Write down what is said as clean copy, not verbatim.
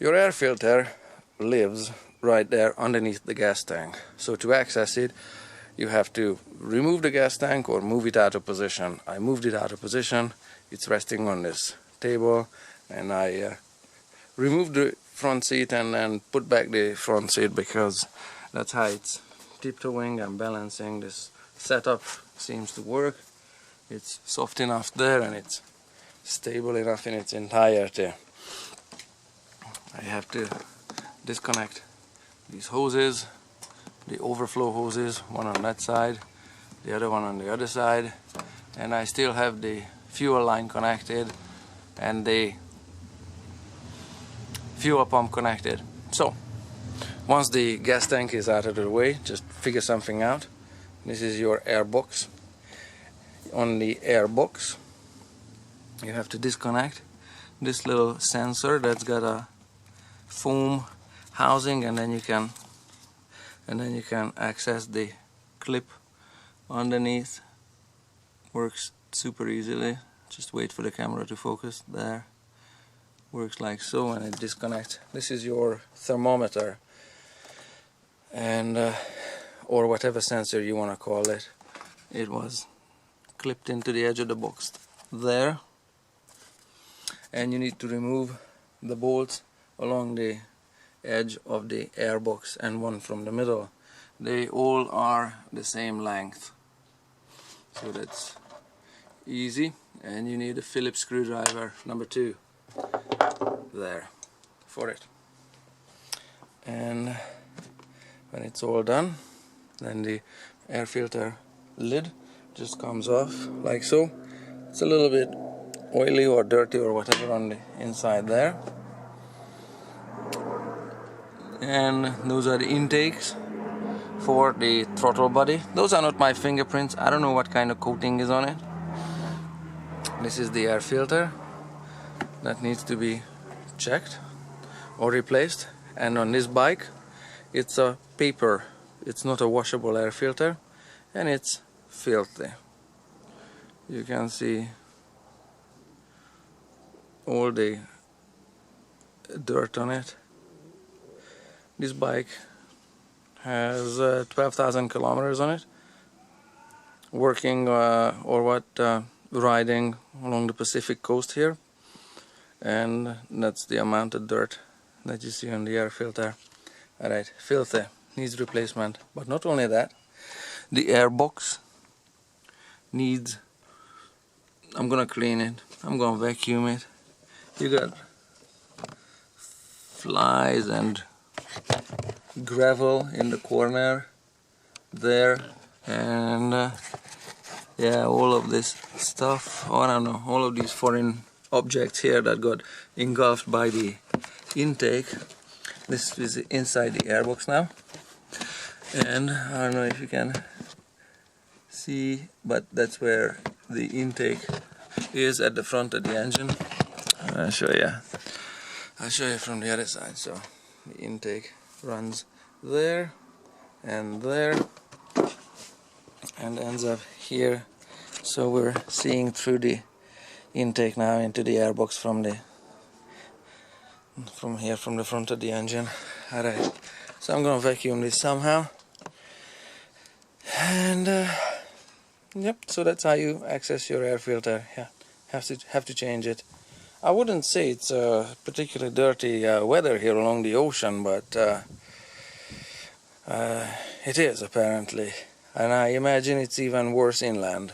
Your air filter lives right there underneath the gas tank. So to access it, you have to remove the gas tank or move it out of position. I moved it out of position. It's resting on this table, and I removed the front seat and then put back the front seat because that's how it's tiptoeing and balancing. This setup seems to work. It's soft enough there and it's stable enough in its entirety. I have to disconnect these hoses, the overflow hoses, one on that side, the other one on the other side, and I still have the fuel line connected and the fuel pump connected. So once the gas tank is out of the way, just figure something out. This is your air box. On the air box you have to disconnect this little sensor that's got a foam housing, and then you can access the clip underneath. Works super easily. Just wait for the camera to focus. There, works like so, and it disconnects. This is your thermometer, and or whatever sensor you want to call it. It was clipped into the edge of the box there, and you need to remove the bolts along the edge of the air box and one from the middle. They all are the same length, so that's easy. And you need a Phillips screwdriver number 2 there for it. And when it's all done, then the air filter lid just comes off like so. It's a little bit oily or dirty or whatever on the inside there. And those are the intakes for the throttle body. Those are not my fingerprints. I don't know what kind of coating is on it. This is the air filter that needs to be checked or replaced. And on this bike, it's a paper. It's not a washable air filter, and it's filthy. You can see all the dirt on it. This bike has 12,000 kilometers on it, working riding along the Pacific coast here, and that's the amount of dirt that you see on the air filter. Alright, filthy, needs replacement. But not only that, the air box needs, I'm gonna clean it, I'm gonna vacuum it. You got flies and gravel in the corner there, and yeah, all of this stuff, I don't know, all of these foreign objects here that got engulfed by the intake. This is inside the airbox now, and I don't know if you can see, but that's where the intake is at the front of the engine. I'll show you from the other side. So the intake runs there and there and ends up here. So we're seeing through the intake now into the airbox from the front of the engine. Alright, so I'm gonna vacuum this somehow, and yep, so that's how you access your air filter. Yeah, have to change it. I wouldn't say it's particularly dirty weather here along the ocean, but it is apparently, and I imagine it's even worse inland.